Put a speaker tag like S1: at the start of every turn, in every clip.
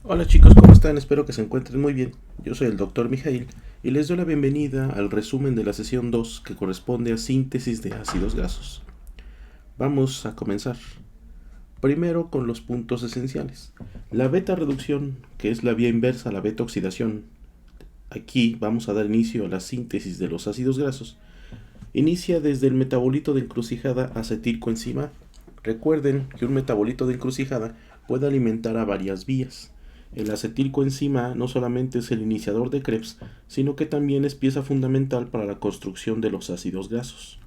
S1: Hola chicos, ¿cómo están? Espero que se encuentren muy bien. Yo soy el Dr. Mijail y les doy la bienvenida al resumen de la sesión 2 que corresponde a síntesis de ácidos grasos. Vamos a comenzar. Primero con los puntos esenciales. La beta reducción, que es la vía inversa a la beta oxidación. Aquí vamos a dar inicio a la síntesis de los ácidos grasos. Inicia desde el metabolito de encrucijada acetilcoenzima. Recuerden que un metabolito de encrucijada puede alimentar a varias vías. El acetilcoenzima no solamente es el iniciador de Krebs, sino que también es pieza fundamental para la construcción de los ácidos grasos.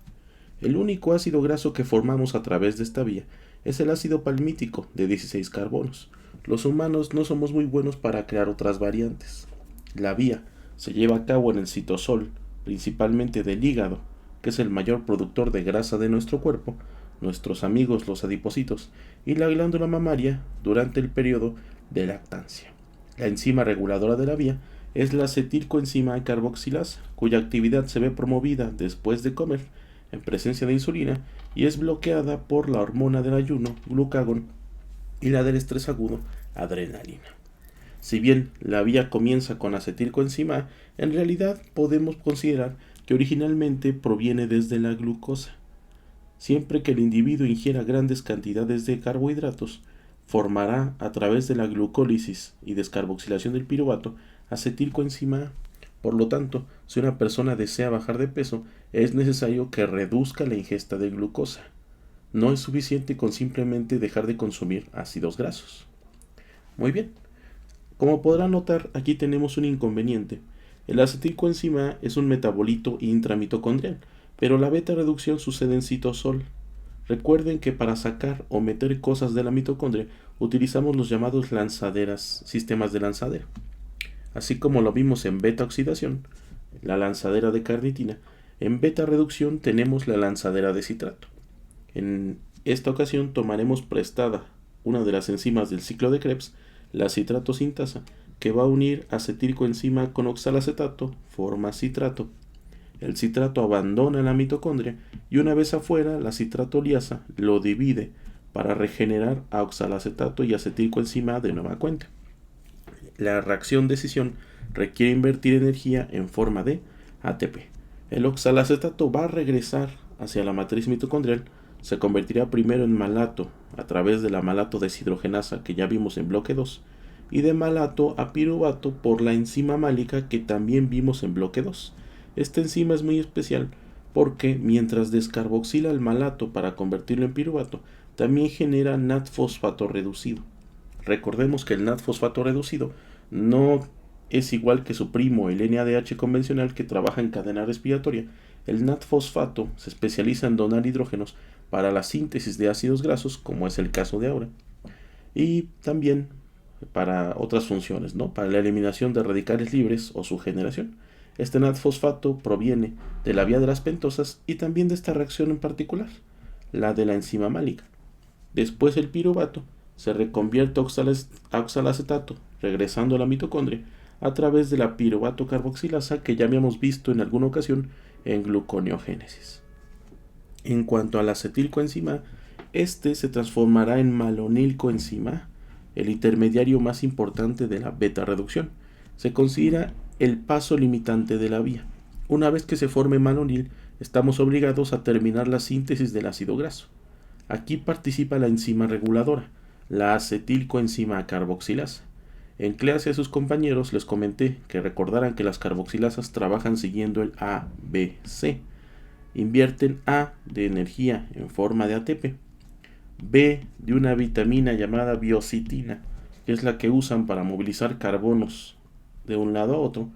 S1: El único ácido graso que formamos a través de esta vía es el ácido palmítico de 16 carbonos. Los humanos no somos muy buenos para crear otras variantes. La vía se lleva a cabo en el citosol, principalmente del hígado, que es el mayor productor de grasa de nuestro cuerpo, nuestros amigos los adipocitos, y la glándula mamaria durante el periodo de lactancia. La enzima reguladora de la vía es la acetilcoenzima carboxilasa, cuya actividad se ve promovida después de comer en presencia de insulina y es bloqueada por la hormona del ayuno, glucagón, y la del estrés agudo, adrenalina. Si bien la vía comienza con acetilcoenzima A, en realidad podemos considerar que originalmente proviene desde la glucosa. Siempre que el individuo ingiera grandes cantidades de carbohidratos, formará a través de la glucólisis y descarboxilación del piruvato acetilcoenzima A. Por lo tanto, si una persona desea bajar de peso, es necesario que reduzca la ingesta de glucosa. No es suficiente con simplemente dejar de consumir ácidos grasos. Muy bien. Como podrán notar, aquí tenemos un inconveniente. El acetilcoenzima A es un metabolito intramitocondrial, pero la beta reducción sucede en citosol. Recuerden que para sacar o meter cosas de la mitocondria utilizamos los llamados lanzaderas, sistemas de lanzadera. Así como lo vimos en beta oxidación, la lanzadera de carnitina, en beta reducción tenemos la lanzadera de citrato. En esta ocasión tomaremos prestada una de las enzimas del ciclo de Krebs, la citrato sintasa, que va a unir acetilcoenzima con oxalacetato, forma citrato. El citrato abandona la mitocondria y una vez afuera, la citratoliasa lo divide para regenerar a oxalacetato y acetilcoenzima de nueva cuenta. La reacción de escisión requiere invertir energía en forma de ATP. El oxalacetato va a regresar hacia la matriz mitocondrial, se convertirá primero en malato a través de la malato deshidrogenasa que ya vimos en bloque 2 y de malato a piruvato por la enzima málica que también vimos en bloque 2. Esta enzima es muy especial porque mientras descarboxila el malato para convertirlo en piruvato, también genera NAT-fosfato reducido. Recordemos que el NAT-fosfato reducido no es igual que su primo, el NADH convencional, que trabaja en cadena respiratoria. El NAT-fosfato se especializa en donar hidrógenos para la síntesis de ácidos grasos, como es el caso de ahora, y también para otras funciones, ¿no? Para la eliminación de radicales libres o su generación. Este NAT-fosfato proviene de la vía de las pentosas y también de esta reacción en particular, la de la enzima málica. Después el piruvato se reconvierte a oxalacetato, regresando a la mitocondria, a través de la piruvato carboxilasa que ya habíamos visto en alguna ocasión en gluconeogénesis. En cuanto al acetilcoenzima, este se transformará en malonilcoenzima, el intermediario más importante de la beta reducción. Se considera el paso limitante de la vía. Una vez que se forme malonil, estamos obligados a terminar la síntesis del ácido graso. Aquí participa la enzima reguladora, la acetilcoenzima carboxilasa. En clase a sus compañeros les comenté que recordaran que las carboxilasas trabajan siguiendo el ABC. Invierten A de energía en forma de ATP, B de una vitamina llamada biocitina, que es la que usan para movilizar carbonos de un lado a otro,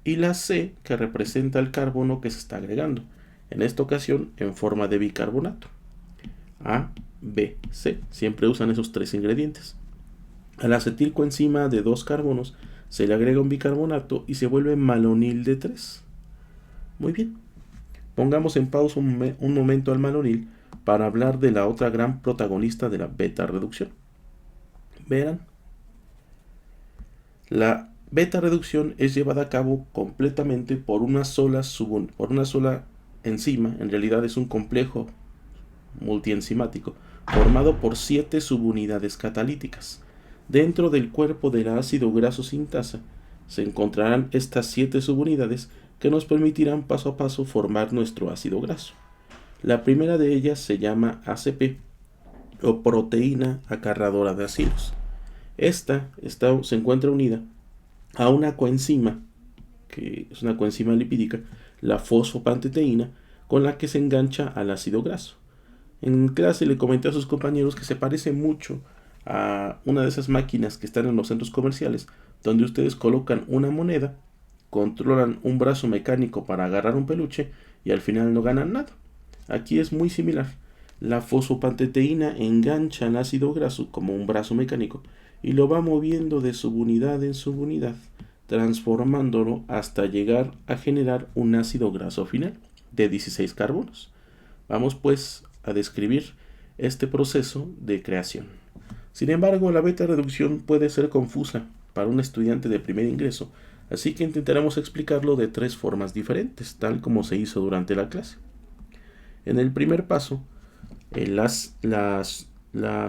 S1: y la C que representa el carbono que se está agregando, en esta ocasión en forma de bicarbonato. A, B, C, siempre usan esos tres ingredientes. Al acetilcoenzima de 2 carbonos se le agrega un bicarbonato y se vuelve malonil de 3. Muy bien. Pongamos en pausa un momento al malonil para hablar de la otra gran protagonista de la beta reducción. Verán, la beta reducción es llevada a cabo completamente por una sola enzima. En realidad es un complejo multienzimático formado por 7 subunidades catalíticas. Dentro del cuerpo del ácido graso sintasa se encontrarán estas 7 subunidades que nos permitirán paso a paso formar nuestro ácido graso. La primera de ellas se llama ACP, o proteína acarradora de ácidos. Esta se encuentra unida a una coenzima, que es una coenzima lipídica, la fosfopanteteína, con la que se engancha al ácido graso. En clase le comenté a sus compañeros que se parece mucho a una de esas máquinas que están en los centros comerciales, donde ustedes colocan una moneda, controlan un brazo mecánico para agarrar un peluche y al final no ganan nada. Aquí es muy similar. La fosfopanteteína engancha al ácido graso como un brazo mecánico y lo va moviendo de subunidad en subunidad, transformándolo hasta llegar a generar un ácido graso final de 16 carbonos. Vamos pues a describir este proceso de creación. Sin embargo, la beta reducción puede ser confusa para un estudiante de primer ingreso, así que intentaremos explicarlo de 3 formas diferentes, tal como se hizo durante la clase. En el primer paso, la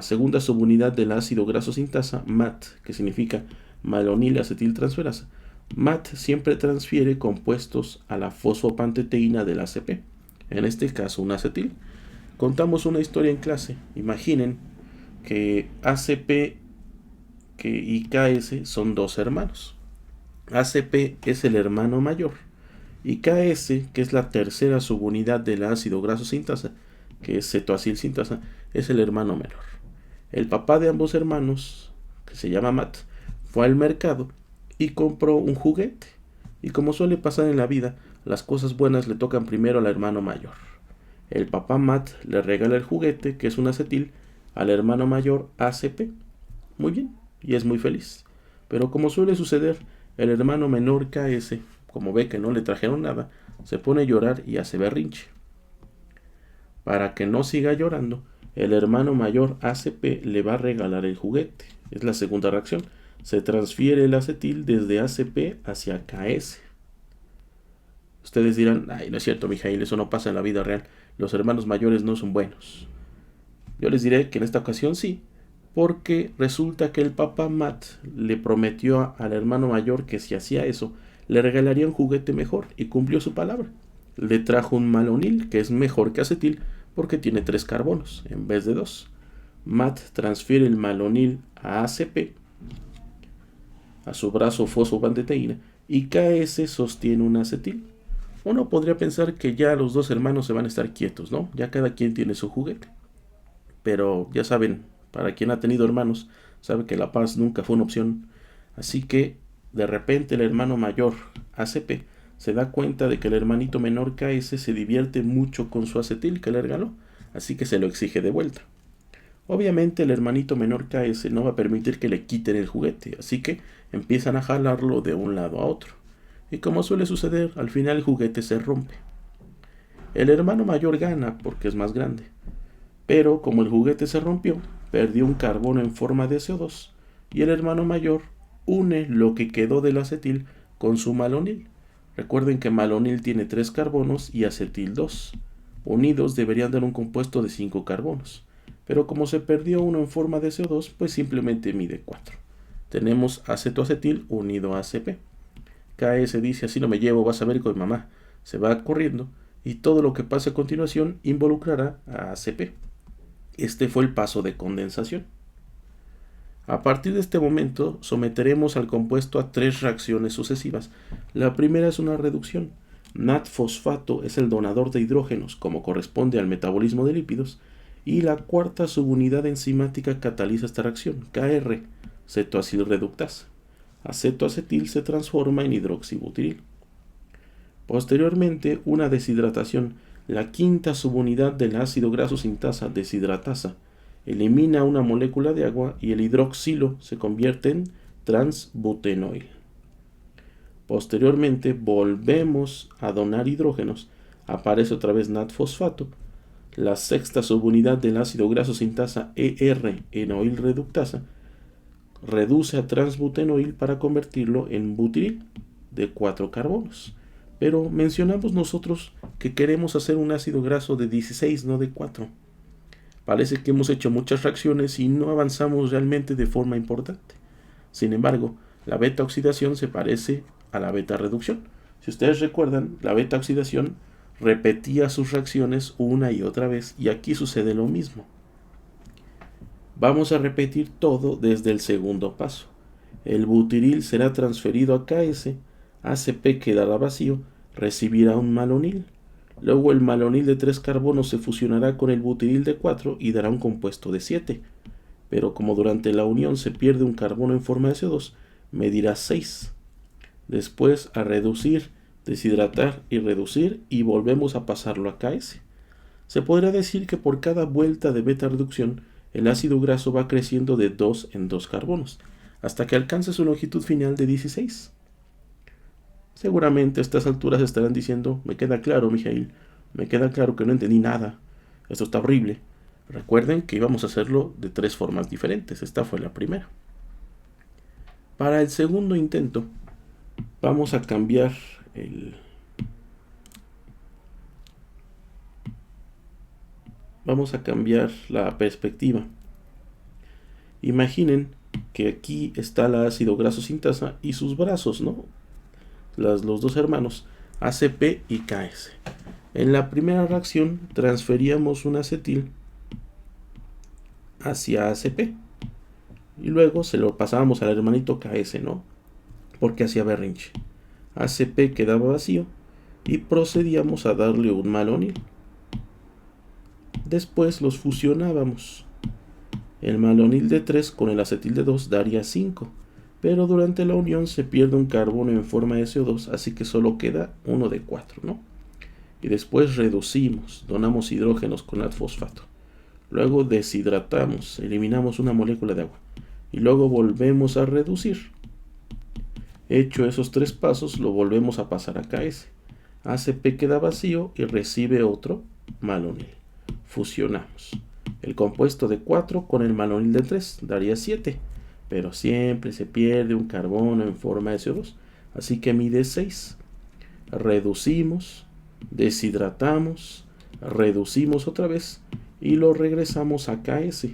S1: segunda subunidad del ácido graso sintasa, MAT, que significa malonilacetiltransferasa, MAT siempre transfiere compuestos a la fosfopanteteína del ACP, en este caso un acetil. Contamos una historia en clase. Imaginen que ACP y KS son 2 hermanos. ACP es el hermano mayor y KS, que es la tercera subunidad del ácido graso sintasa, que es cetoacil sintasa, es el hermano menor. El papá de ambos hermanos, que se llama Matt, fue al mercado y compró un juguete. Y como suele pasar en la vida, las cosas buenas le tocan primero al hermano mayor. El papá Matt le regala el juguete, que es un acetil, al hermano mayor ACP. Muy bien, y es muy feliz. Pero como suele suceder, el hermano menor KS, como ve que no le trajeron nada, se pone a llorar y hace berrinche. Para que no siga llorando, el hermano mayor ACP le va a regalar el juguete. Es la segunda reacción. Se transfiere el acetil desde ACP hacia KS. Ustedes dirán, ay, no es cierto, Mijail, eso no pasa en la vida real. Los hermanos mayores no son buenos. Yo les diré que en esta ocasión sí, porque resulta que el papá Matt le prometió al hermano mayor que si hacía eso, le regalaría un juguete mejor y cumplió su palabra. Le trajo un malonil, que es mejor que acetil, porque tiene 3 carbonos en vez de 2. Matt transfiere el malonil a ACP, a su brazo fosfopanteteína, y KS sostiene un acetil. Uno podría pensar que ya los 2 hermanos se van a estar quietos, ¿no? Ya cada quien tiene su juguete. Pero ya saben, para quien ha tenido hermanos, sabe que la paz nunca fue una opción. Así que, de repente, el hermano mayor, ACP, se da cuenta de que el hermanito menor KS se divierte mucho con su acetil que le regaló, así que se lo exige de vuelta. Obviamente el hermanito menor KS no va a permitir que le quiten el juguete, así que empiezan a jalarlo de un lado a otro. Y como suele suceder, al final el juguete se rompe. El hermano mayor gana porque es más grande, pero como el juguete se rompió, perdió un carbono en forma de CO2 y el hermano mayor une lo que quedó del acetil con su malonil. Recuerden que malonil tiene 3 carbonos y acetil 2. Unidos deberían dar un compuesto de 5 carbonos. Pero como se perdió uno en forma de CO2, pues simplemente mide 4. Tenemos acetoacetil unido a ACP. KS dice, así no me llevo, vas a ver con mamá. Se va corriendo y todo lo que pase a continuación involucrará a ACP. Este fue el paso de condensación. A partir de este momento someteremos al compuesto a 3 reacciones sucesivas. La primera es una reducción. NAT-fosfato es el donador de hidrógenos, como corresponde al metabolismo de lípidos, y la cuarta subunidad enzimática cataliza esta reacción, KR, cetoacilreductasa. Acetoacetil se transforma en hidroxibutiril. Posteriormente, una deshidratación, la quinta subunidad del ácido graso sintasa, deshidratasa, elimina una molécula de agua y el hidroxilo se convierte en transbutenoil. Posteriormente volvemos a donar hidrógenos, aparece otra vez NAT-fosfato, la sexta subunidad del ácido graso sintasa ER-enoil reductasa reduce a transbutenoil para convertirlo en butiril de 4 carbonos. Pero mencionamos nosotros que queremos hacer un ácido graso de 16, no de 4. Parece que hemos hecho muchas reacciones y no avanzamos realmente de forma importante. Sin embargo, la beta oxidación se parece a la beta reducción. Si ustedes recuerdan, la beta oxidación repetía sus reacciones una y otra vez, y aquí sucede lo mismo. Vamos a repetir todo desde el segundo paso. El butiril será transferido a KS, ACP quedará vacío, recibirá un malonil. Luego el malonil de 3 carbonos se fusionará con el butiril de 4 y dará un compuesto de 7. Pero como durante la unión se pierde un carbono en forma de CO2, medirá 6. Después a reducir, deshidratar y reducir, y volvemos a pasarlo a KS. Se podrá decir que por cada vuelta de beta reducción, el ácido graso va creciendo de 2 en 2 carbonos, hasta que alcance su longitud final de 16. Seguramente a estas alturas estarán diciendo: me queda claro, Mijail, me queda claro que no entendí nada, esto está horrible. Recuerden que íbamos a hacerlo de 3 formas diferentes, esta fue la primera. Para el segundo intento, vamos a cambiar la perspectiva. Imaginen que aquí está el ácido graso sintasa y sus brazos, ¿no? Los dos hermanos, ACP y KS. En la primera reacción transferíamos un acetil hacia ACP y luego se lo pasábamos al hermanito KS, ¿no? Porque hacía berrinche. ACP quedaba vacío y procedíamos a darle un malonil. Después los fusionábamos. El malonil de 3 con el acetil de 2 daría 5, pero durante la unión se pierde un carbono en forma de CO2, así que solo queda uno de 4, ¿no? Y después reducimos, donamos hidrógenos con fosfato. Luego deshidratamos, eliminamos una molécula de agua. Y luego volvemos a reducir. Hecho esos 3 pasos, lo volvemos a pasar a KS. ACP queda vacío y recibe otro malonil. Fusionamos. El compuesto de 4 con el malonil de 3 daría 7, pero siempre se pierde un carbono en forma de CO2, así que mide 6. Reducimos, deshidratamos, reducimos otra vez y lo regresamos a KS.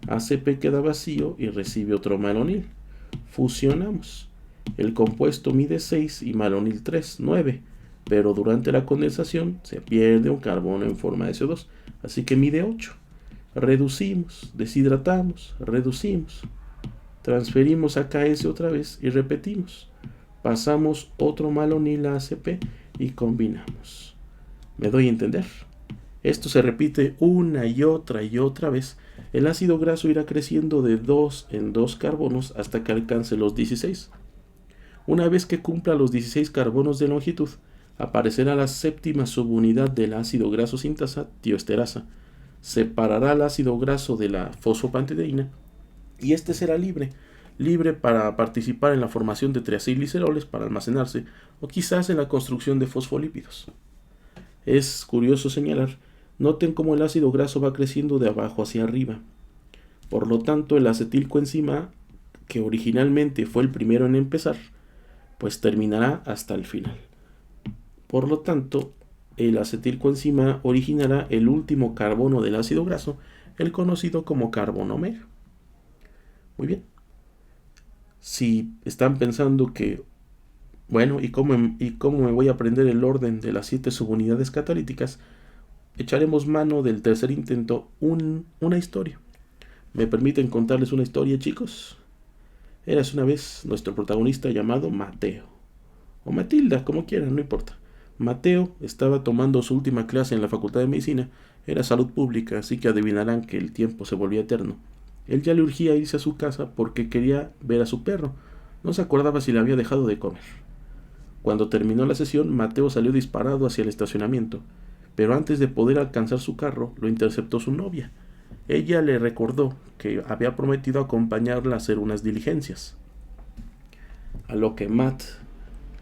S1: ACP queda vacío y recibe otro malonil. Fusionamos. El compuesto mide 6 y malonil 3, 9, pero durante la condensación se pierde un carbono en forma de CO2, así que mide 8. Reducimos, deshidratamos, reducimos. Transferimos a KS otra vez y repetimos. Pasamos otro malonil a ACP y combinamos. ¿Me doy a entender? Esto se repite una y otra vez. El ácido graso irá creciendo de 2 en 2 carbonos hasta que alcance los 16. Una vez que cumpla los 16 carbonos de longitud, aparecerá la séptima subunidad del ácido graso sintasa, tioesterasa. Separará el ácido graso de la fosfopantedrina y este será libre para participar en la formación de triacilgliceroles para almacenarse o quizás en la construcción de fosfolípidos. Es curioso señalar, noten cómo el ácido graso va creciendo de abajo hacia arriba. Por lo tanto, el acetilcoenzima, que originalmente fue el primero en empezar, pues terminará hasta el final. Por lo tanto, el acetilcoenzima originará el último carbono del ácido graso, el conocido como carbono omega. Muy bien. Si están pensando que, bueno, ¿y cómo me voy a aprender el orden de las 7 subunidades catalíticas? Echaremos mano del tercer intento una historia. ¿Me permiten contarles una historia, chicos? Érase una vez nuestro protagonista llamado Mateo, o Matilda, como quieran, no importa. Mateo estaba tomando su última clase en la Facultad de Medicina, era salud pública, así que adivinarán que el tiempo se volvía eterno. Él ya le urgía irse a su casa porque quería ver a su perro, no se acordaba si le había dejado de comer. Cuando terminó la sesión, Mateo salió disparado hacia el estacionamiento, pero antes de poder alcanzar su carro, lo interceptó su novia. Ella le recordó que había prometido acompañarla a hacer unas diligencias. A lo que Matt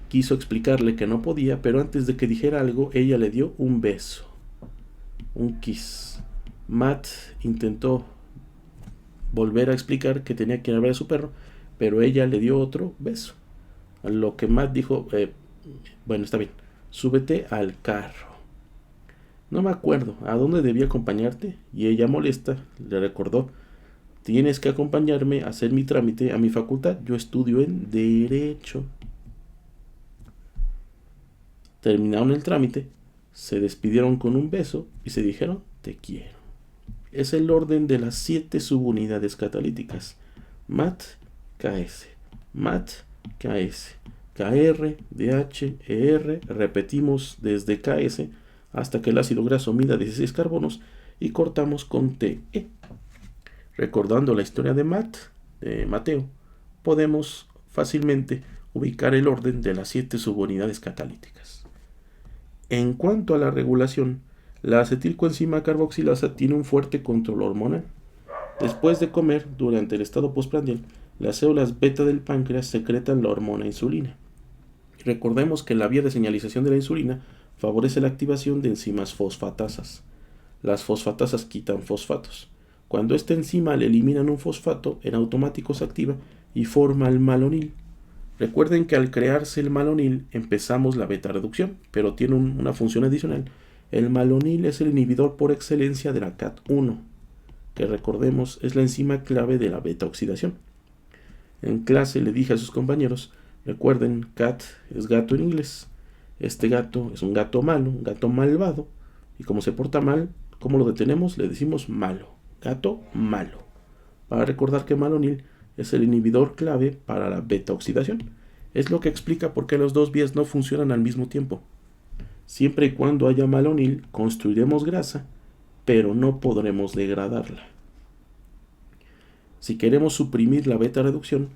S1: quiso explicarle que no podía, pero antes de que dijera algo, ella le dio un beso. Un kiss. Matt intentó volver a explicar que tenía que ir a ver a su perro, pero ella le dio otro beso. A lo que Matt dijo, bueno, está bien, súbete al carro. No me acuerdo a dónde debía acompañarte, y ella molesta le recordó: tienes que acompañarme a hacer mi trámite a mi facultad, yo estudio en Derecho. Terminaron el trámite, se despidieron con un beso y se dijeron te quiero. Es el orden de las 7 subunidades catalíticas: MAT, KS, MAT, KS, KR, DH, ER. Repetimos desde KS hasta que el ácido graso mida 16 carbonos y cortamos con TE. Recordando la historia de Mateo, podemos fácilmente ubicar el orden de las 7 subunidades catalíticas. En cuanto a la regulación, la acetilcoenzima carboxilasa tiene un fuerte control hormonal. Después de comer, durante el estado postprandial, las células beta del páncreas secretan la hormona insulina. Recordemos que la vía de señalización de la insulina favorece la activación de enzimas fosfatasas. Las fosfatasas quitan fosfatos. Cuando esta enzima le eliminan un fosfato, en automático se activa y forma el malonil. Recuerden que al crearse el malonil empezamos la beta reducción, pero tiene una función adicional. El malonil es el inhibidor por excelencia de la CAT1, que recordemos es la enzima clave de la beta oxidación. En clase le dije a sus compañeros, recuerden, cat es gato en inglés. Este gato es un gato malo, un gato malvado, y como se porta mal, ¿cómo lo detenemos? Le decimos malo, gato malo. Para recordar que malonil es el inhibidor clave para la beta oxidación. Es lo que explica por qué las dos vías no funcionan al mismo tiempo. Siempre y cuando haya malonil, construiremos grasa, pero no podremos degradarla. Si queremos suprimir la beta reducción,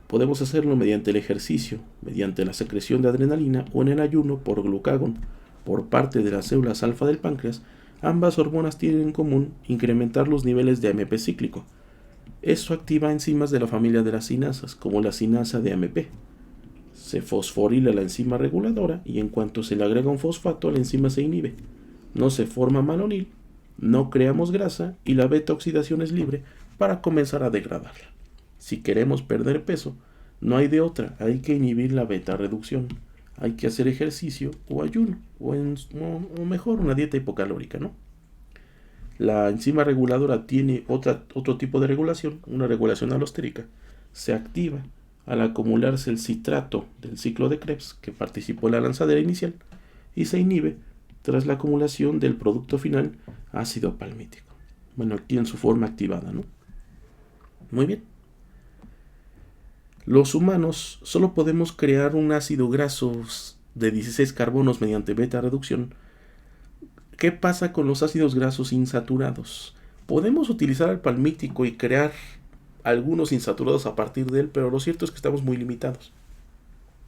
S1: podemos hacerlo mediante el ejercicio, mediante la secreción de adrenalina o en el ayuno por glucagón por parte de las células alfa del páncreas. Ambas hormonas tienen en común incrementar los niveles de AMP cíclico. Eso activa enzimas de la familia de las cinasas, como la cinasa de AMP. Se fosforila la enzima reguladora y en cuanto se le agrega un fosfato, la enzima se inhibe. No se forma malonil, no creamos grasa y la beta oxidación es libre para comenzar a degradarla. Si queremos perder peso, no hay de otra, hay que inhibir la beta reducción. Hay que hacer ejercicio o ayuno, o mejor una dieta hipocalórica, ¿no? La enzima reguladora tiene otro tipo de regulación, una regulación alostérica. Se activa al acumularse el citrato del ciclo de Krebs, que participó en la lanzadera inicial, y se inhibe tras la acumulación del producto final, ácido palmítico. Bueno, aquí en su forma activada, ¿no? Muy bien. Los humanos solo podemos crear un ácido graso de 16 carbonos mediante beta reducción. ¿Qué pasa con los ácidos grasos insaturados? Podemos utilizar el palmítico y crear algunos insaturados a partir de él, pero lo cierto es que estamos muy limitados.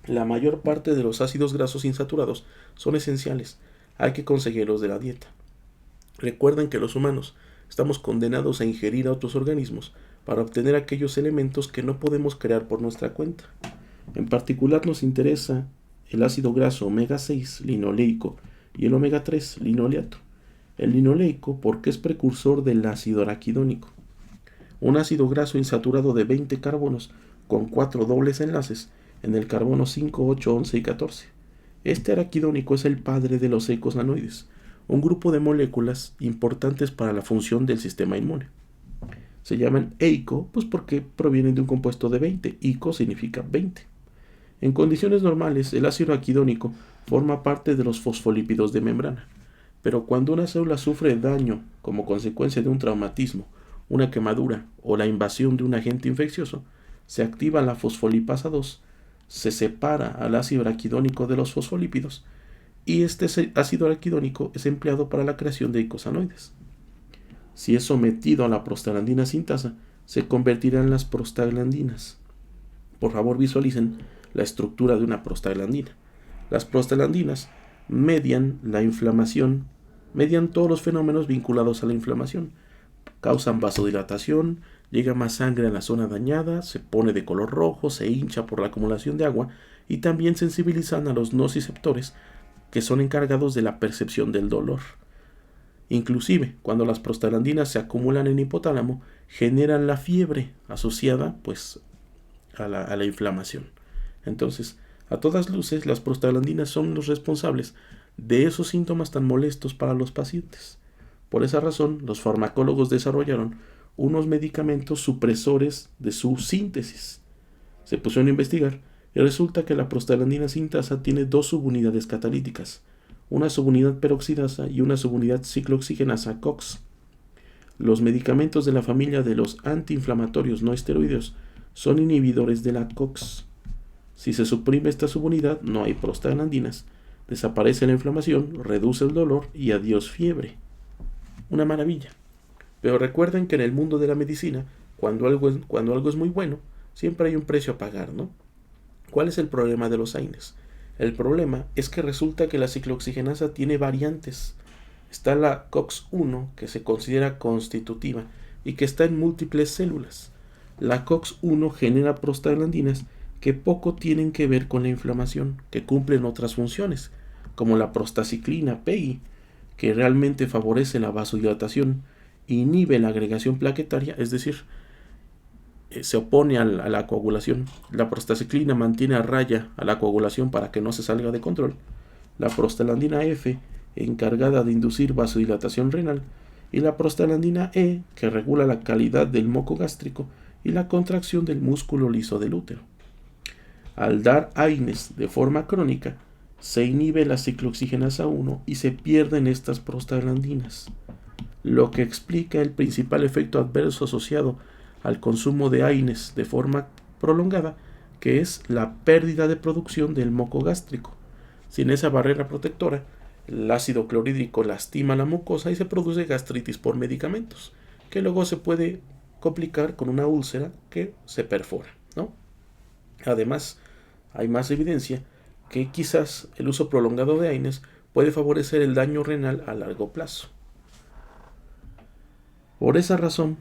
S1: La mayor parte de los ácidos grasos insaturados son esenciales. Hay que conseguirlos de la dieta. Recuerden que los humanos estamos condenados a ingerir a otros organismos para obtener aquellos elementos que no podemos crear por nuestra cuenta. En particular nos interesa el ácido graso omega 6 linoleico y el omega 3 linoleato. El linoleico porque es precursor del ácido araquidónico, un ácido graso insaturado de 20 carbonos con 4 dobles enlaces en el carbono 5, 8, 11 y 14. Este araquidónico es el padre de los eicosanoides, un grupo de moléculas importantes para la función del sistema inmune. Se llaman eico pues porque provienen de un compuesto de 20. Ico significa 20. En condiciones normales, el ácido araquidónico forma parte de los fosfolípidos de membrana, pero cuando una célula sufre daño como consecuencia de un traumatismo, una quemadura o la invasión de un agente infeccioso, se activa la fosfolipasa 2, se separa al ácido araquidónico de los fosfolípidos y este ácido araquidónico es empleado para la creación de eicosanoides. Si es sometido a la prostaglandina sintasa, se convertirá en las prostaglandinas. Por favor, visualicen la estructura de una prostaglandina. Las prostaglandinas median la inflamación, median todos los fenómenos vinculados a la inflamación. Causan vasodilatación, llega más sangre a la zona dañada, se pone de color rojo, se hincha por la acumulación de agua y también sensibilizan a los nociceptores que son encargados de la percepción del dolor. Inclusive, cuando las prostaglandinas se acumulan en hipotálamo, generan la fiebre asociada pues a la inflamación. Entonces, a todas luces, las prostaglandinas son los responsables de esos síntomas tan molestos para los pacientes. Por esa razón, los farmacólogos desarrollaron unos medicamentos supresores de su síntesis. Se pusieron a investigar y resulta que la prostaglandina sintasa tiene dos subunidades catalíticas, una subunidad peroxidasa y una subunidad ciclooxigenasa COX. Los medicamentos de la familia de los antiinflamatorios no esteroideos son inhibidores de la COX. Si se suprime esta subunidad, no hay prostaglandinas, desaparece la inflamación, reduce el dolor y adiós fiebre. Una maravilla. Pero recuerden que en el mundo de la medicina, cuando algo es muy bueno, siempre hay un precio a pagar, ¿no? ¿Cuál es el problema de los AINES? El problema es que resulta que la ciclooxigenasa tiene variantes. Está la COX-1, que se considera constitutiva y que está en múltiples células. La COX-1 genera prostaglandinas que poco tienen que ver con la inflamación, que cumplen otras funciones, como la prostaciclina PEGI, que realmente favorece la vasodilatación, inhibe la agregación plaquetaria, es decir, se opone a la coagulación. La prostaciclina mantiene a raya a la coagulación para que no se salga de control. La prostaglandina F, encargada de inducir vasodilatación renal, y la prostaglandina E, que regula la calidad del moco gástrico y la contracción del músculo liso del útero. Al dar AINES de forma crónica, se inhibe la ciclooxigenasa 1 y se pierden estas prostaglandinas, lo que explica el principal efecto adverso asociado al consumo de AINES de forma prolongada, que es la pérdida de producción del moco gástrico. Sin esa barrera protectora, el ácido clorhídrico lastima la mucosa y se produce gastritis por medicamentos, que luego se puede complicar con una úlcera que se perfora, ¿no? Además, hay más evidencia que quizás el uso prolongado de AINES puede favorecer el daño renal a largo plazo. Por esa razón,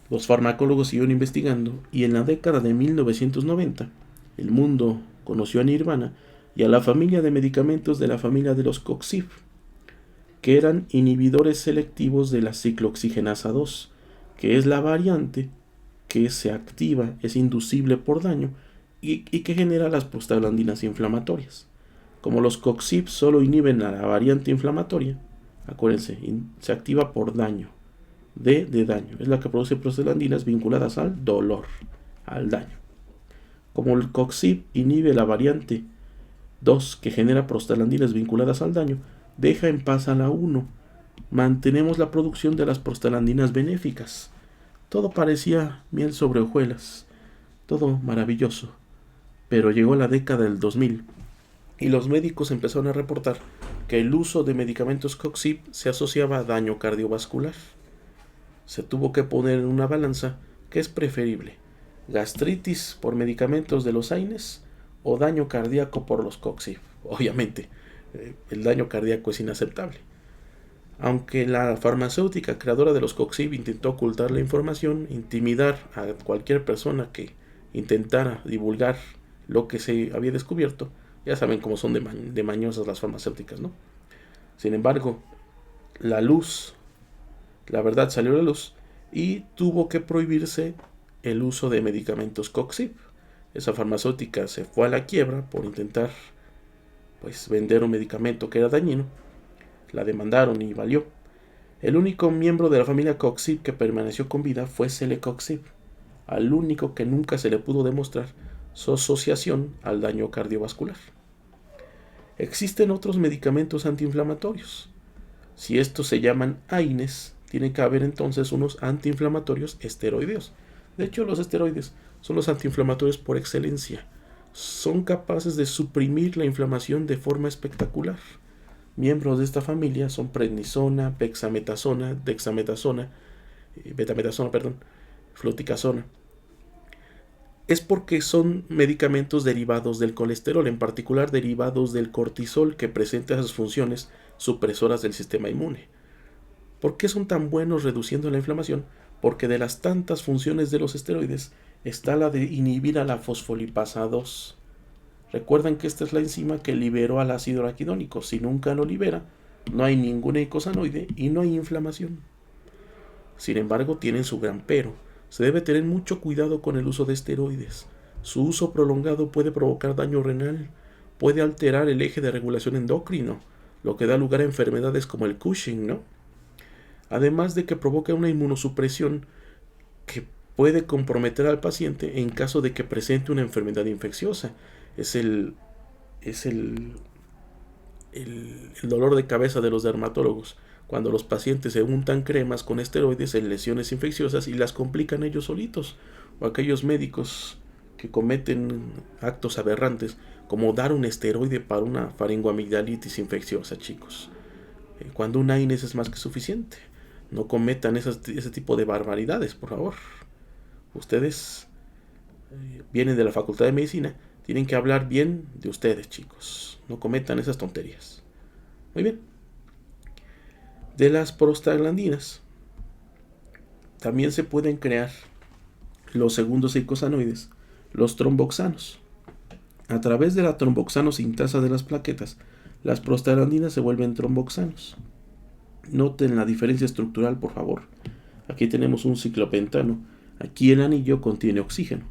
S1: los farmacólogos siguieron investigando y en la década de 1990 el mundo conoció a Nirvana y a la familia de medicamentos de la familia de los COXIB, que eran inhibidores selectivos de la ciclooxigenasa 2, que es la variante que se activa, es inducible por daño y que genera las prostaglandinas inflamatorias. Como los COXIB solo inhiben a la variante inflamatoria, acuérdense, se activa por daño. De daño, es la que produce prostaglandinas vinculadas al dolor, al daño. Como el COXIB inhibe la variante 2 que genera prostaglandinas vinculadas al daño, deja en paz a la 1. Mantenemos la producción de las prostaglandinas benéficas. Todo parecía miel sobre hojuelas, todo maravilloso. Pero llegó la década del 2000 y los médicos empezaron a reportar que el uso de medicamentos COXIB se asociaba a daño cardiovascular. Se tuvo que poner en una balanza qué es preferible, gastritis por medicamentos de los AINES o daño cardíaco por los COXIB. Obviamente, el daño cardíaco es inaceptable. Aunque la farmacéutica creadora de los COXIB intentó ocultar la información, intimidar a cualquier persona que intentara divulgar lo que se había descubierto, ya saben cómo son de mañosas las farmacéuticas, ¿no? Sin embargo, la verdad salió a la luz y tuvo que prohibirse el uso de medicamentos COXIB. Esa farmacéutica se fue a la quiebra por intentar vender un medicamento que era dañino. La demandaron y valió. El único miembro de la familia COXIB que permaneció con vida fue Celecoxib, al único que nunca se le pudo demostrar su asociación al daño cardiovascular. Existen otros medicamentos antiinflamatorios. Si estos se llaman AINES, tiene que haber entonces unos antiinflamatorios esteroideos. De hecho, los esteroides son los antiinflamatorios por excelencia. Son capaces de suprimir la inflamación de forma espectacular. Miembros de esta familia son prednisona, pexametasona, dexametasona, betametasona, fluticasona. Es porque son medicamentos derivados del colesterol, en particular derivados del cortisol, que presenta esas funciones supresoras del sistema inmune. ¿Por qué son tan buenos reduciendo la inflamación? Porque de las tantas funciones de los esteroides está la de inhibir a la fosfolipasa 2. Recuerden que esta es la enzima que liberó al ácido araquidónico. Si nunca lo libera, no hay ningún eicosanoide y no hay inflamación. Sin embargo, tienen su gran pero. Se debe tener mucho cuidado con el uso de esteroides. Su uso prolongado puede provocar daño renal, puede alterar el eje de regulación endocrino, lo que da lugar a enfermedades como el Cushing, ¿no? Además de que provoca una inmunosupresión que puede comprometer al paciente en caso de que presente una enfermedad infecciosa. Es el dolor de cabeza de los dermatólogos, cuando los pacientes se untan cremas con esteroides en lesiones infecciosas y las complican ellos solitos, o aquellos médicos que cometen actos aberrantes como dar un esteroide para una faringoamigdalitis infecciosa, chicos. Cuando un AINES es más que suficiente. No cometan ese tipo de barbaridades, por favor. Ustedes vienen de la Facultad de Medicina, tienen que hablar bien de ustedes, chicos. No cometan esas tonterías. Muy bien. De las prostaglandinas también se pueden crear los segundos eicosanoides, los tromboxanos. A través de la tromboxano sintasa de las plaquetas, las prostaglandinas se vuelven tromboxanos. Noten la diferencia estructural, por favor. Aquí tenemos un ciclopentano. Aquí el anillo contiene oxígeno.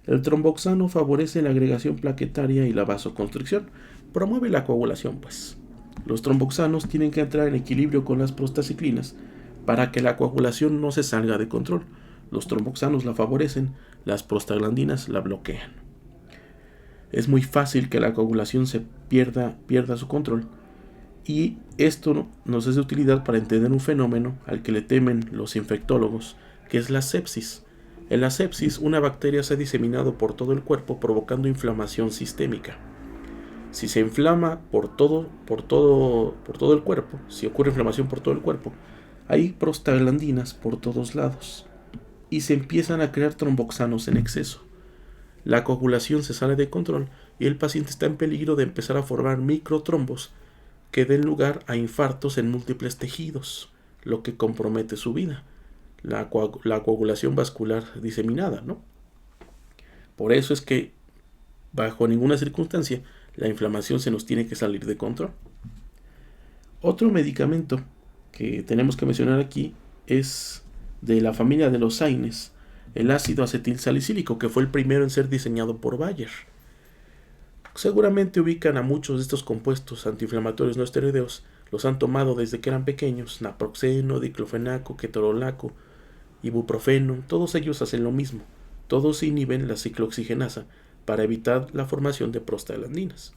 S1: El tromboxano favorece la agregación plaquetaria y la vasoconstricción. Promueve la coagulación, pues. Los tromboxanos tienen que entrar en equilibrio con las prostaciclinas para que la coagulación no se salga de control. Los tromboxanos la favorecen, las prostaglandinas la bloquean. Es muy fácil que la coagulación se pierda su control. Y esto nos es de utilidad para entender un fenómeno al que le temen los infectólogos, que es la sepsis. En la sepsis, una bacteria se ha diseminado por todo el cuerpo provocando inflamación sistémica. Si se inflama por todo el cuerpo, si ocurre inflamación por todo el cuerpo, hay prostaglandinas por todos lados y se empiezan a crear tromboxanos en exceso. La coagulación se sale de control y el paciente está en peligro de empezar a formar microtrombos que den lugar a infartos en múltiples tejidos, lo que compromete su vida. La coagulación vascular diseminada, ¿no? Por eso es que, bajo ninguna circunstancia, la inflamación se nos tiene que salir de control. Otro medicamento que tenemos que mencionar aquí es de la familia de los AINES, el ácido acetilsalicílico, que fue el primero en ser diseñado por Bayer. Seguramente ubican a muchos de estos compuestos antiinflamatorios no esteroideos, los han tomado desde que eran pequeños: naproxeno, diclofenaco, ketorolaco, ibuprofeno. Todos ellos hacen lo mismo, todos inhiben la ciclooxigenasa para evitar la formación de prostaglandinas.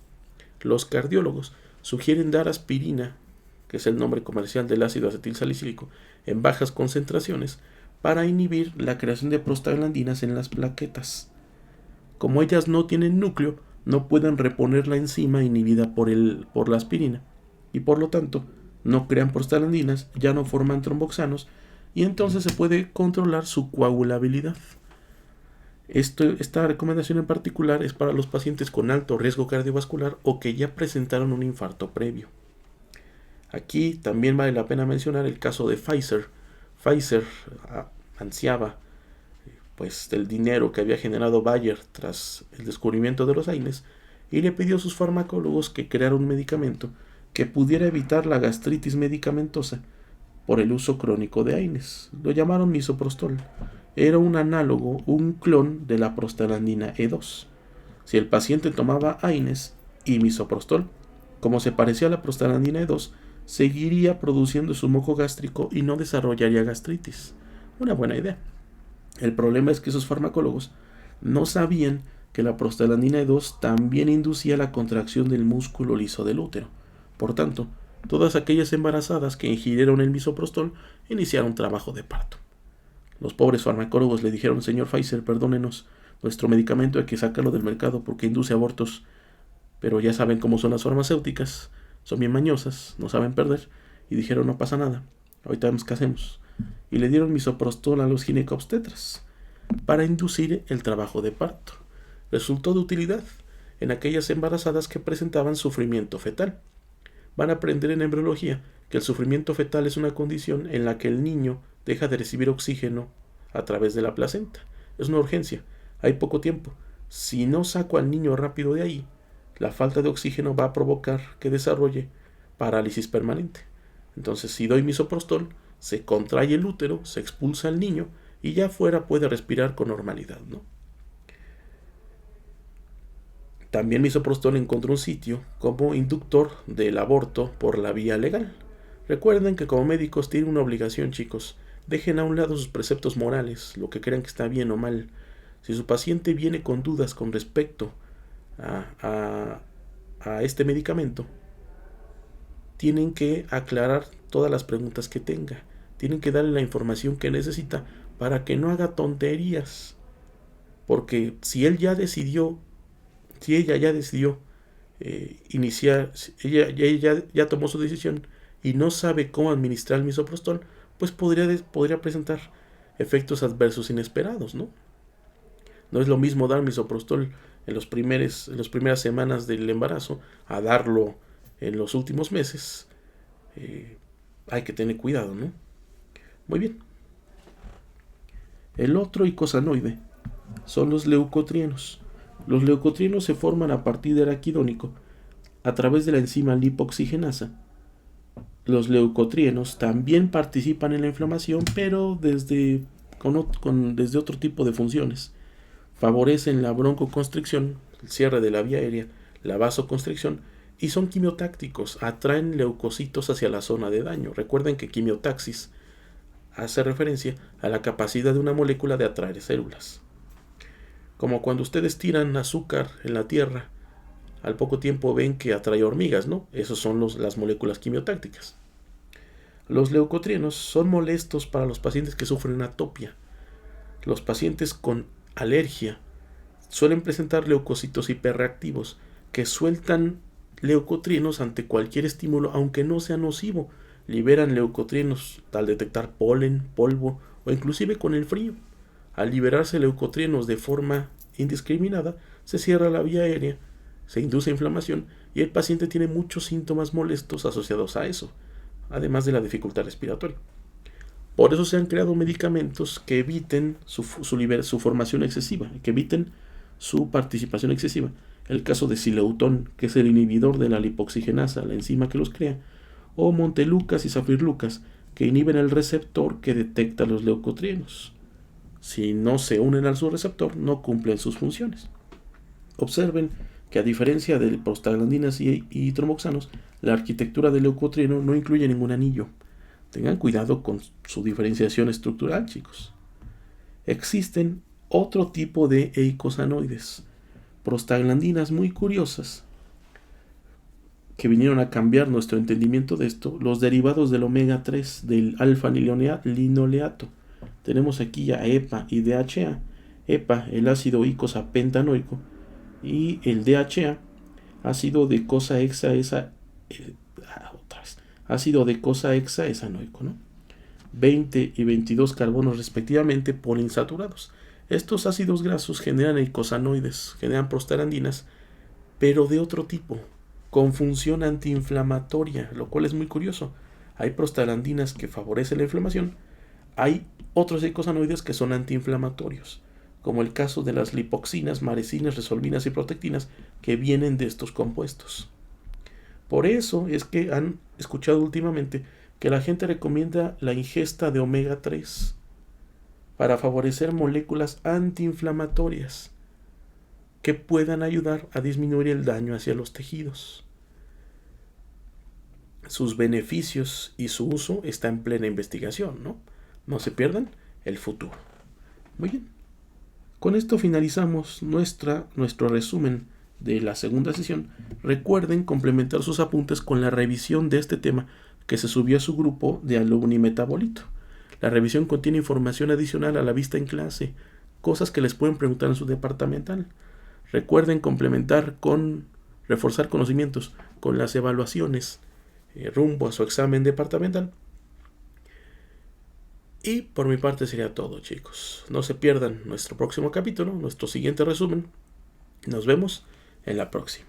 S1: Los cardiólogos sugieren dar aspirina, que es el nombre comercial del ácido acetilsalicílico, en bajas concentraciones para inhibir la creación de prostaglandinas en las plaquetas. Como ellas no tienen núcleo, no pueden reponer la enzima inhibida por la aspirina y por lo tanto no crean prostaglandinas, ya no forman tromboxanos y entonces se puede controlar su coagulabilidad. Esta recomendación en particular es para los pacientes con alto riesgo cardiovascular o que ya presentaron un infarto previo. Aquí también vale la pena mencionar el caso de Pfizer. Pfizer ansiaba pues del dinero que había generado Bayer tras el descubrimiento de los AINES y le pidió a sus farmacólogos que crearan un medicamento que pudiera evitar la gastritis medicamentosa por el uso crónico de AINES. Lo llamaron misoprostol. Era un análogo, un clon de la prostaglandina E2. Si el paciente tomaba AINES y misoprostol, como se parecía a la prostaglandina E2, seguiría produciendo su moco gástrico y no desarrollaría gastritis. Una buena idea. El problema es que esos farmacólogos no sabían que la prostaglandina E2 también inducía la contracción del músculo liso del útero. Por tanto, todas aquellas embarazadas que ingirieron el misoprostol iniciaron trabajo de parto. Los pobres farmacólogos le dijeron: señor Pfizer, perdónenos, nuestro medicamento hay que sacarlo del mercado porque induce abortos. Pero ya saben cómo son las farmacéuticas, son bien mañosas, no saben perder, y dijeron: no pasa nada, ahorita vemos qué hacemos. Y le dieron misoprostol a los ginecobstetras para inducir el trabajo de parto. Resultó de utilidad en aquellas embarazadas que presentaban sufrimiento fetal. Van a aprender en embriología que el sufrimiento fetal es una condición en la que el niño deja de recibir oxígeno a través de la placenta. Es una urgencia, hay poco tiempo. Si no saco al niño rápido de ahí, la falta de oxígeno va a provocar que desarrolle parálisis permanente. Entonces, si doy misoprostol, se contrae el útero, se expulsa al niño y ya afuera puede respirar con normalidad, ¿no? También misoprostol encontró un sitio como inductor del aborto por la vía legal. Recuerden que como médicos tienen una obligación, chicos. Dejen a un lado sus preceptos morales, lo que crean que está bien o mal. Si su paciente viene con dudas con respecto a este medicamento, tienen que aclarar todas las preguntas que tenga. Tienen que darle la información que necesita para que no haga tonterías. Porque si ella ya decidió iniciar, ella ya tomó su decisión y no sabe cómo administrar el misoprostol, pues podría presentar efectos adversos inesperados, ¿no? No es lo mismo dar misoprostol en las primeras semanas del embarazo a darlo en los últimos meses. Hay que tener cuidado, ¿no? Muy bien. El otro icosanoide son los leucotrienos. Los leucotrienos se forman a partir del araquidónico a través de la enzima lipoxigenasa. Los leucotrienos también participan en la inflamación, pero desde otro tipo de funciones. Favorecen la broncoconstricción, el cierre de la vía aérea, la vasoconstricción, y son quimiotácticos, atraen leucocitos hacia la zona de daño. Recuerden que quimiotaxis hace referencia a la capacidad de una molécula de atraer células. Como cuando ustedes tiran azúcar en la tierra, al poco tiempo ven que atrae hormigas, ¿no? Esas son las moléculas quimiotácticas. Los leucotrienos son molestos para los pacientes que sufren atopia. Los pacientes con alergia suelen presentar leucocitos hiperreactivos que sueltan leucotrienos ante cualquier estímulo, aunque no sea nocivo. Liberan leucotrienos al detectar polen, polvo o inclusive con el frío. Al liberarse leucotrienos de forma indiscriminada, se cierra la vía aérea, se induce inflamación y el paciente tiene muchos síntomas molestos asociados a eso, además de la dificultad respiratoria. Por eso se han creado medicamentos que eviten su formación excesiva, que eviten su participación excesiva. El caso de Sileutón, que es el inhibidor de la lipoxigenasa, la enzima que los crea, o Montelukast y Safirlukast, que inhiben el receptor que detecta los leucotrienos. Si no se unen a su receptor, no cumplen sus funciones. Observen que a diferencia de prostaglandinas y tromboxanos, la arquitectura del leucotrieno no incluye ningún anillo. Tengan cuidado con su diferenciación estructural, chicos. Existen otro tipo de eicosanoides, prostaglandinas muy curiosas, que vinieron a cambiar nuestro entendimiento de esto, los derivados del omega 3, del alfa-linoleato. Tenemos aquí a EPA y DHA. EPA, el ácido icosapentanoico, y el DHA, ácido docosahexaesanoico, ¿no? 20 y 22 carbonos respectivamente poliinsaturados. Estos ácidos grasos generan eicosanoides, generan prostaglandinas, pero de otro tipo, con función antiinflamatoria, lo cual es muy curioso. Hay prostaglandinas que favorecen la inflamación, hay otros eicosanoides que son antiinflamatorios, como el caso de las lipoxinas, maresinas, resolvinas y protectinas que vienen de estos compuestos. Por eso es que han escuchado últimamente que la gente recomienda la ingesta de omega 3 para favorecer moléculas antiinflamatorias que puedan ayudar a disminuir el daño hacia los tejidos. Sus beneficios y su uso está en plena investigación, ¿no? No se pierdan el futuro. Muy bien. Con esto finalizamos nuestro resumen de la segunda sesión. Recuerden complementar sus apuntes con la revisión de este tema que se subió a su grupo de alumni metabolito. La revisión contiene información adicional a la vista en clase, cosas que les pueden preguntar en su departamental. Recuerden complementar con reforzar conocimientos con las evaluaciones rumbo a su examen departamental. Y por mi parte sería todo, chicos. No se pierdan nuestro próximo capítulo, nuestro siguiente resumen. Nos vemos en la próxima.